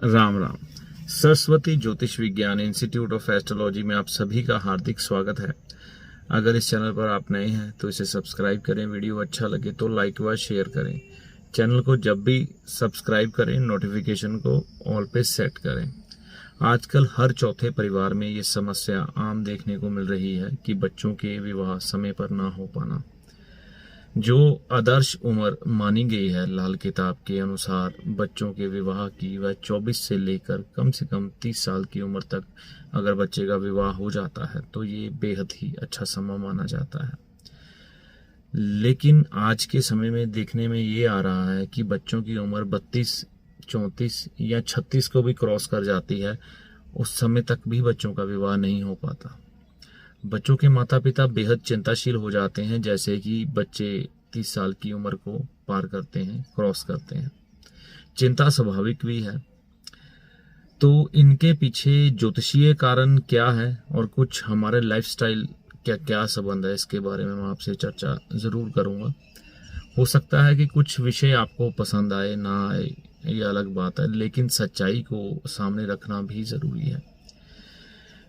राम राम। सरस्वती ज्योतिष विज्ञान institute of astrology में आप सभी का हार्दिक स्वागत है। अगर इस चैनल पर आप नए हैं तो इसे सब्सक्राइब करें, वीडियो अच्छा लगे तो लाइक व शेयर करें। चैनल को जब भी सब्सक्राइब करें नोटिफिकेशन को ऑल पे सेट करें। आजकल हर चौथे परिवार में ये समस्या आम देखने को मिल रही है कि बच्चों के विवाह समय पर ना हो पाना। जो आदर्श उम्र मानी गई है लाल किताब के अनुसार बच्चों के विवाह की, वह 24 से लेकर कम से कम 30 साल की उम्र तक अगर बच्चे का विवाह हो जाता है तो ये बेहद ही अच्छा समय माना जाता है। लेकिन आज के समय में देखने में ये आ रहा है कि बच्चों की उम्र 32, 34 या 36 को भी क्रॉस कर जाती है। उस समय तक भी बच्चों का विवाह नहीं हो पाता। बच्चों के माता पिता बेहद चिंताशील हो जाते हैं, जैसे कि बच्चे 30 साल की उम्र को पार करते हैं, क्रॉस करते हैं। चिंता स्वाभाविक भी है। तो इनके पीछे ज्योतिषीय कारण क्या है और कुछ हमारे लाइफस्टाइल क्या क्या संबंध है, इसके बारे में मैं आपसे चर्चा जरूर करूंगा। हो सकता है कि कुछ विषय आपको पसंद आए ना आए, ये अलग बात है, लेकिन सच्चाई को सामने रखना भी जरूरी है।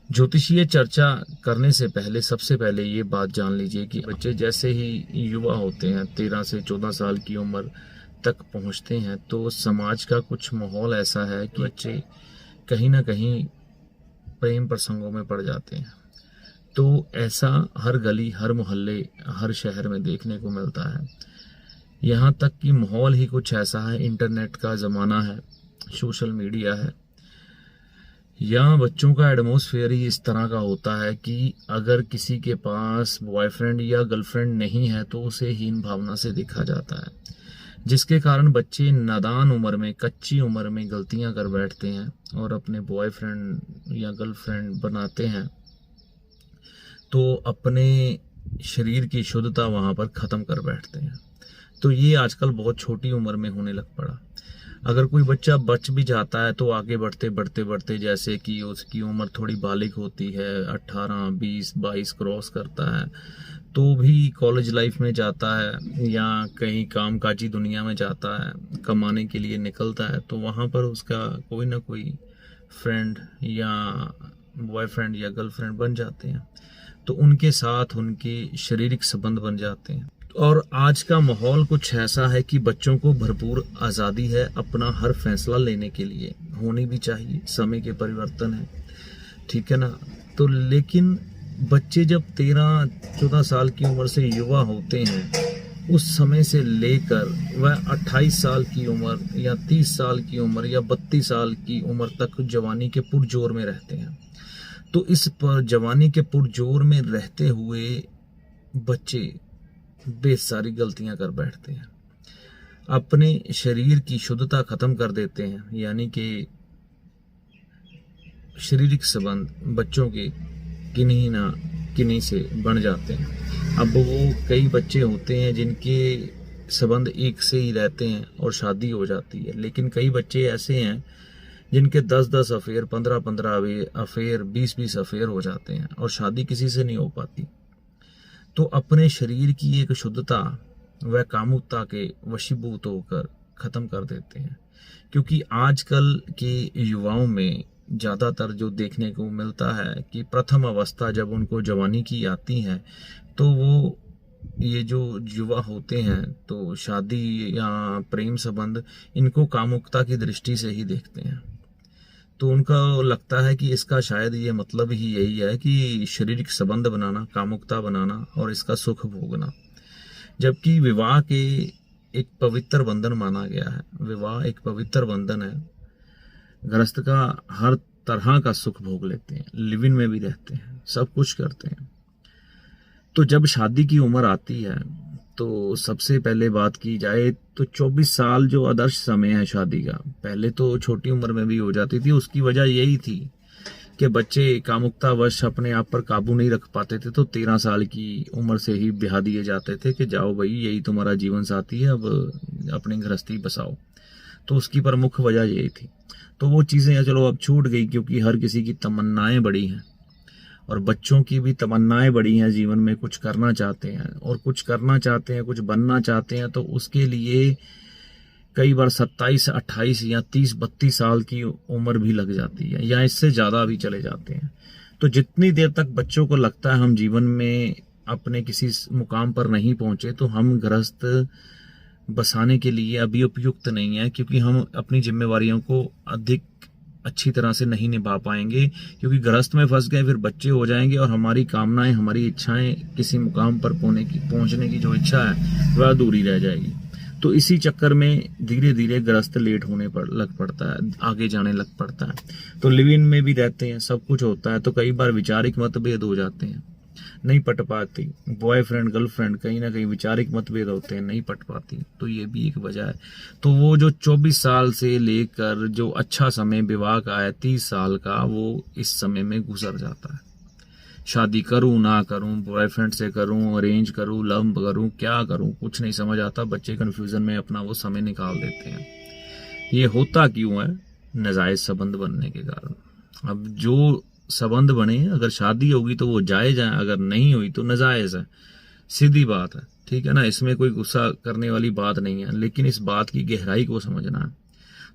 ज्योतिषीय चर्चा करने से पहले सबसे पहले ये बात जान लीजिए कि बच्चे जैसे ही युवा होते हैं, 13 से 14 साल की उम्र तक पहुंचते हैं, तो समाज का कुछ माहौल ऐसा है कि बच्चे कहीं ना कहीं प्रेम प्रसंगों में पड़ जाते हैं। तो ऐसा हर गली, हर मोहल्ले, हर शहर में देखने को मिलता है। यहाँ तक कि माहौल ही कुछ ऐसा है, इंटरनेट का ज़माना है, सोशल मीडिया है, यहाँ बच्चों का एटमॉस्फेयर ही इस तरह का होता है कि अगर किसी के पास बॉयफ्रेंड या गर्लफ्रेंड नहीं है तो उसे हीन भावना से देखा जाता है, जिसके कारण बच्चे नादान उम्र में, कच्ची उम्र में गलतियां कर बैठते हैं और अपने बॉयफ्रेंड या गर्लफ्रेंड बनाते हैं। तो अपने शरीर की शुद्धता वहां पर ख़त्म कर बैठते हैं। तो ये आजकल बहुत छोटी उम्र में होने लग पड़ा। अगर कोई बच्चा बच भी जाता है तो आगे बढ़ते बढ़ते बढ़ते, जैसे कि उसकी उम्र थोड़ी बालिग होती है, 18, 20, 22 क्रॉस करता है, तो भी कॉलेज लाइफ में जाता है या कहीं कामकाजी दुनिया में जाता है, कमाने के लिए निकलता है, तो वहाँ पर उसका कोई ना कोई फ्रेंड या बॉयफ्रेंड या गर्लफ्रेंड बन जाते हैं। तो उनके साथ उनके शारीरिक संबंध बन जाते हैं। और आज का माहौल कुछ ऐसा है कि बच्चों को भरपूर आज़ादी है अपना हर फैसला लेने के लिए, होनी भी चाहिए, समय के परिवर्तन है, ठीक है ना। तो लेकिन बच्चे जब 13-14 साल की उम्र से युवा होते हैं, उस समय से लेकर वह 28 साल की उम्र या 30 साल की उम्र या 32 साल की उम्र तक जवानी के पुरजोर में रहते हैं। तो इस पर जवानी के पुरजोर में रहते हुए बच्चे बेसारी गलतियां कर बैठते हैं, अपने शरीर की शुद्धता खत्म कर देते हैं, यानी कि शारीरिक संबंध बच्चों के किन्हीं ना किन्हीं से बन जाते हैं। अब वो कई बच्चे होते हैं जिनके संबंध एक से ही रहते हैं और शादी हो जाती है, लेकिन कई बच्चे ऐसे हैं जिनके 10-10 अफेयर, 15-15 अफेयर, 20-20 अफेयर हो जाते हैं और शादी किसी से नहीं हो पाती। तो अपने शरीर की एक शुद्धता व कामुकता के वशीभूत होकर खत्म कर देते हैं। क्योंकि आजकल के युवाओं में ज़्यादातर जो देखने को मिलता है कि प्रथम अवस्था जब उनको जवानी की आती है तो वो ये जो युवा होते हैं तो शादी या प्रेम संबंध इनको कामुकता की दृष्टि से ही देखते हैं। तो उनका लगता है कि इसका शायद ये मतलब ही यही है कि शारीरिक संबंध बनाना, कामुकता बनाना और इसका सुख भोगना, जबकि विवाह के एक पवित्र बंधन माना गया है। विवाह एक पवित्र बंधन है, गृहस्थ का हर तरह का सुख भोग लेते हैं, लिव इन में भी रहते हैं, सब कुछ करते हैं। तो जब शादी की उम्र आती है तो सबसे पहले बात की जाए तो 24 साल जो आदर्श समय है शादी का, पहले तो छोटी उम्र में भी हो जाती थी। उसकी वजह यही थी कि बच्चे कामुकतावश अपने आप पर काबू नहीं रख पाते थे, तो 13 साल की उम्र से ही ब्याह दिए जाते थे कि जाओ भाई, यही तुम्हारा जीवन साथी है, अब अपनी गृहस्थी बसाओ। तो उसकी प्रमुख वजह यही थी। तो वो चीज़ें चलो अब छूट गई, क्योंकि हर किसी की तमन्नाएं बड़ी हैं और बच्चों की भी तमन्नाएं बड़ी हैं, जीवन में कुछ करना चाहते हैं और कुछ करना चाहते हैं, कुछ बनना चाहते हैं। तो उसके लिए कई बार 27, 28 या 30, 32 साल की उम्र भी लग जाती है, या इससे ज्यादा भी चले जाते हैं। तो जितनी देर तक बच्चों को लगता है हम जीवन में अपने किसी मुकाम पर नहीं पहुंचे, तो हम गृहस्थ बसाने के लिए अभी उपयुक्त नहीं है, क्योंकि हम अपनी जिम्मेवारियों को अधिक अच्छी तरह से नहीं निभा पाएंगे, क्योंकि गृहस्थ में फंस गए, फिर बच्चे हो जाएंगे और हमारी कामनाएं, हमारी इच्छाएं, किसी मुकाम पर पहुंचने की जो इच्छा है वह अधूरी रह जाएगी। तो इसी चक्कर में धीरे धीरे गृहस्थ लेट होने पर लग पड़ता है, आगे जाने लग पड़ता है। तो लिव इन में भी रहते हैं, सब कुछ होता है, तो कई बार वैचारिक मतभेद हो जाते हैं, नहीं पट पाती। बॉयफ्रेंड गर्लफ्रेंड कहीं ना कहीं वैचारिक मतभेद होते हैं, नहीं पट पाती, तो ये भी एक वजह है। तो वो जो 24 साल से लेकर जो अच्छा समय विवाह का है 30 साल का, वो इस समय में गुजर जाता है। शादी करूं ना करूं, बॉयफ्रेंड से करूं, अरेंज करूं, लव करूं, क्या करूं, कुछ नहीं समझ आता। बच्चे कंफ्यूजन में अपना वो समय निकाल देते हैं। ये होता क्यों है? नाजायज संबंध बनने के कारण। अब जो संबंध बने, अगर शादी होगी तो वो जायज है, अगर नहीं हुई तो नाजायज है, सीधी बात है, ठीक है ना। इसमें कोई गुस्सा करने वाली बात नहीं है, लेकिन इस बात की गहराई को समझना है।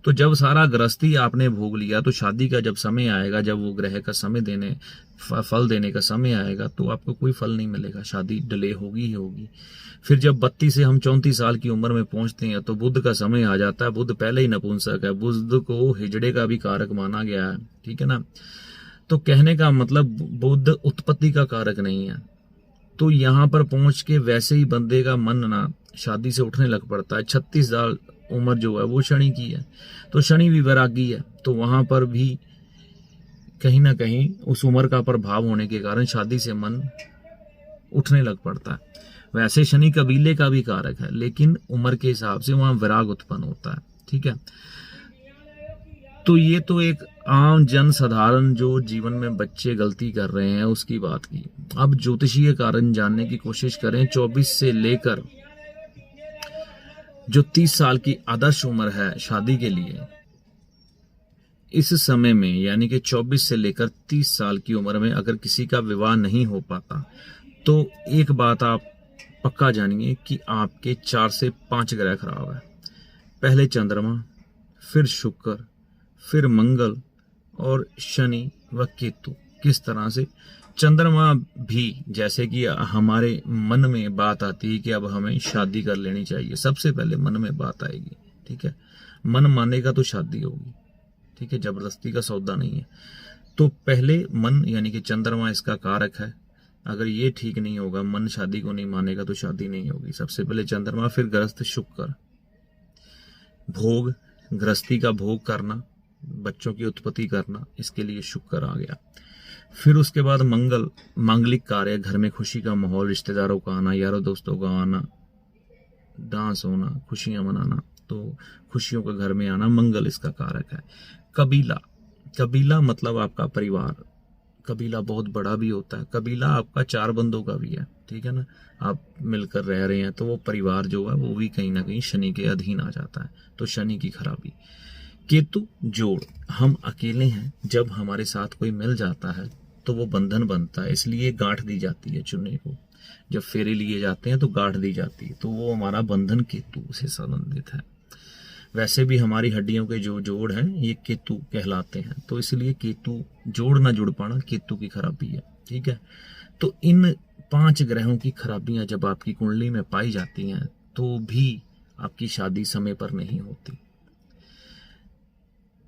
तो जब सारा गृहस्थी आपने भोग लिया, तो शादी का जब समय आएगा, जब वो ग्रह का समय देने, फल देने का समय आएगा, तो आपको कोई फल नहीं मिलेगा, शादी डिले होगी ही होगी। फिर जब 32 से हम 34 साल की उम्र में पहुंचते हैं, तो बुध का समय आ जाता है। बुध पहले ही नपुंसक है, बुध को हिजड़े का भी कारक माना गया है, ठीक है ना। तो कहने का मतलब बुध उत्पत्ति का कारक नहीं है। तो यहाँ पर पहुंच के वैसे ही बंदे का मन ना शादी से उठने लग पड़ता है। 36 साल उम्र जो है वो शनि की है, तो शनि भी वैरागी है, तो वहां पर भी कहीं ना कहीं उस उम्र का प्रभाव होने के कारण शादी से मन उठने लग पड़ता है। वैसे शनि कबीले का भी कारक है, लेकिन उम्र के हिसाब से वहां विराग उत्पन्न होता है, ठीक है। तो ये तो एक आम जन साधारण जो जीवन में बच्चे गलती कर रहे हैं उसकी बात की। अब ज्योतिषीय कारण जानने की कोशिश करें। 24 से लेकर जो 30 साल की आदर्श उम्र है शादी के लिए, इस समय में यानी कि 24 से लेकर 30 साल की उम्र में अगर किसी का विवाह नहीं हो पाता, तो एक बात आप पक्का जानिए कि आपके 4 से 5 ग्रह खराब है। पहले चंद्रमा, फिर शुक्र, फिर मंगल और शनि व केतु। किस तरह से? चंद्रमा भी, जैसे कि हमारे मन में बात आती है कि अब हमें शादी कर लेनी चाहिए, सबसे पहले मन में बात आएगी, ठीक है। मन मानेगा तो शादी होगी, ठीक है, जबरदस्ती का सौदा नहीं है। तो पहले मन यानी कि चंद्रमा इसका कारक है। अगर ये ठीक नहीं होगा, मन शादी को नहीं मानेगा, तो शादी नहीं होगी। सबसे पहले चंद्रमा, फिर गृहस्थ शुक्र, भोग, गृहस्थी का भोग करना, बच्चों की उत्पत्ति करना, इसके लिए शुक्र आ गया। फिर उसके बाद मंगल, मांगलिक कार्य, घर में खुशी का माहौल, रिश्तेदारों का आना, यारों दोस्तों का आना, डांस होना, खुशियां मनाना, तो खुशियों का घर में आना, मंगल इसका कारक है। कबीला, कबीला मतलब आपका परिवार। कबीला बहुत बड़ा भी होता है। कबीला आपका 4 बंदों का भी है, ठीक है ना। आप मिलकर रह रहे हैं, तो वो परिवार जो है वो भी कहीं ना कहीं शनि के अधीन आ जाता है, तो शनि की खराबी। केतु जोड़, हम अकेले हैं, जब हमारे साथ कोई मिल जाता है तो वो बंधन बनता है, इसलिए गांठ दी जाती है चुन्नी को। जब फेरे लिए जाते हैं तो गांठ दी जाती है, तो वो हमारा बंधन केतु से संबंधित है। वैसे भी हमारी हड्डियों के जो जोड़ हैं ये केतु कहलाते हैं, तो इसलिए केतु जोड़ ना जुड़ पाना केतु की खराबी है, ठीक है। तो इन 5 ग्रहों की खराबियां जब आपकी कुंडली में पाई जाती हैं, तो भी आपकी शादी समय पर नहीं होती।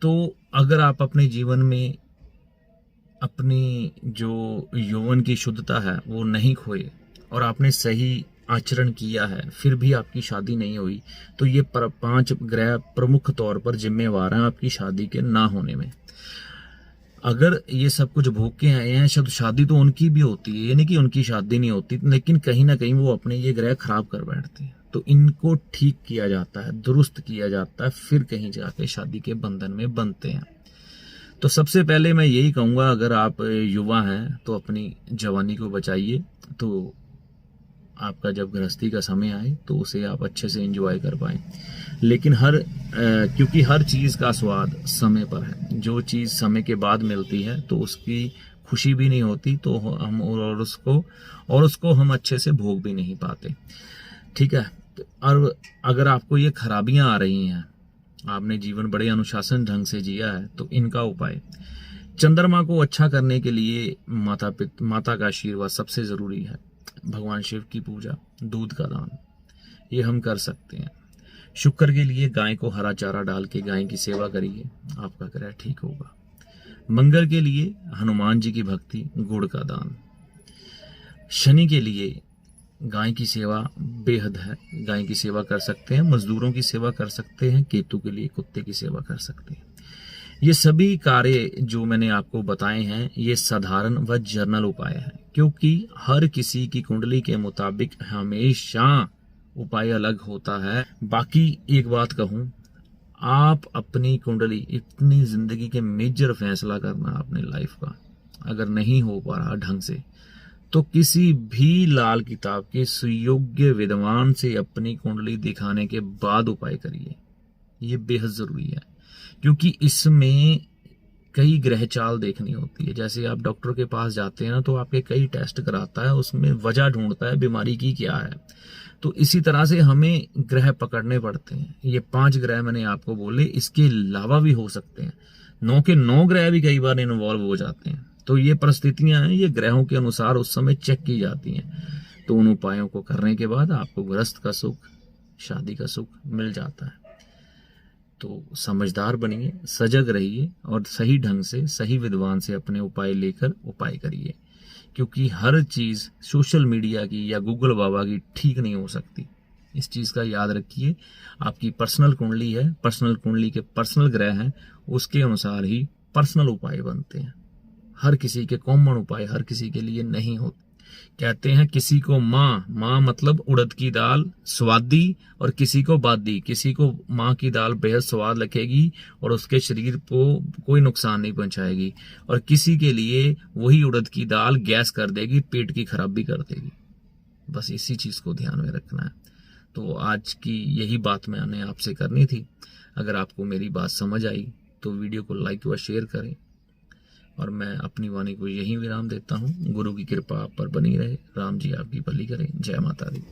तो अगर आप अपने जीवन में अपनी जो यौवन की शुद्धता है वो नहीं खोए और आपने सही आचरण किया है, फिर भी आपकी शादी नहीं हुई, तो ये 5 ग्रह प्रमुख तौर पर जिम्मेवार हैं आपकी शादी के ना होने में। अगर ये सब कुछ भोग के आए हैं, शादी तो उनकी भी होती है, यानी कि उनकी शादी नहीं होती, लेकिन कहीं ना कहीं वो अपने ये ग्रह खराब कर बैठते हैं। तो इनको ठीक किया जाता है, दुरुस्त किया जाता है, फिर कहीं जाके शादी के बंधन में बनते हैं। तो सबसे पहले मैं यही कहूँगा, अगर आप युवा हैं तो अपनी जवानी को बचाइए, तो आपका जब गृहस्थी का समय आए तो उसे आप अच्छे से एंजॉय कर पाएं। लेकिन क्योंकि हर चीज़ का स्वाद समय पर है, जो चीज़ समय के बाद मिलती है तो उसकी खुशी भी नहीं होती, तो हम और उसको हम अच्छे से भोग भी नहीं पाते, ठीक है। और अगर आपको ये खराबियां आ रही हैं, आपने जीवन बड़े अनुशासन ढंग से जिया है, तो इनका उपाय, चंद्रमा को अच्छा करने के लिए माता का आशीर्वाद सबसे जरूरी है। भगवान शिव की पूजा, दूध का दान, ये हम कर सकते हैं। शुक्र के लिए गाय को हरा चारा डाल के गाय की सेवा करिए, आपका ग्रह ठीक होगा। मंगल के लिए हनुमान जी की भक्ति, गुड़ का दान। शनि के लिए गाय की सेवा बेहद है, गाय की सेवा कर सकते हैं, मजदूरों की सेवा कर सकते हैं। केतु के लिए कुत्ते की सेवा कर सकते हैं। ये सभी कार्य जो मैंने आपको बताए हैं, ये साधारण व जर्नल उपाय हैं, क्योंकि हर किसी की कुंडली के मुताबिक हमेशा उपाय अलग होता है। बाकी एक बात कहूं, आप अपनी कुंडली, इतनी जिंदगी के मेजर फैसला करना अपने लाइफ का, अगर नहीं हो पा रहा ढंग से, तो किसी भी लाल किताब के सुयोग्य विद्वान से अपनी कुंडली दिखाने के बाद उपाय करिए। ये बेहद जरूरी है, क्योंकि इसमें कई ग्रह चाल देखनी होती है। जैसे आप डॉक्टर के पास जाते हैं ना, तो आपके कई टेस्ट कराता है, उसमें वजह ढूंढता है बीमारी की क्या है। तो इसी तरह से हमें ग्रह पकड़ने पड़ते हैं। ये 5 ग्रह मैंने आपको बोले, इसके अलावा भी हो सकते हैं। 9 के 9 ग्रह भी कई बार इन्वॉल्व हो जाते हैं। तो ये परिस्थितियां हैं, ये ग्रहों के अनुसार उस समय चेक की जाती हैं। तो उन उपायों को करने के बाद आपको गृहस्थ का सुख, शादी का सुख मिल जाता है। तो समझदार बनिए, सजग रहिए और सही ढंग से, सही विद्वान से अपने उपाय लेकर उपाय करिए, क्योंकि हर चीज सोशल मीडिया की या गूगल बाबा की ठीक नहीं हो सकती। इस चीज का याद रखिए। आपकी पर्सनल कुंडली है, पर्सनल कुंडली के पर्सनल ग्रह हैं, उसके अनुसार ही पर्सनल उपाय बनते हैं। हर किसी के कॉमन उपाय हर किसी के लिए नहीं होते। कहते हैं किसी को माँ मतलब उड़द की दाल स्वादी, और किसी को बादी, किसी को माँ की दाल बेहद स्वाद लगेगी और उसके शरीर को कोई नुकसान नहीं पहुंचाएगी, और किसी के लिए वही उड़द की दाल गैस कर देगी, पेट की खराबी कर देगी। बस इसी चीज को ध्यान में रखना है। तो आज की यही बात मैंने आपसे करनी थी। अगर आपको मेरी बात समझ आई तो वीडियो को लाइक व शेयर करें, और मैं अपनी वाणी को यही विराम देता हूँ। गुरु की कृपा आप पर बनी रहे। राम जी आपकी भली करें। जय माता दी।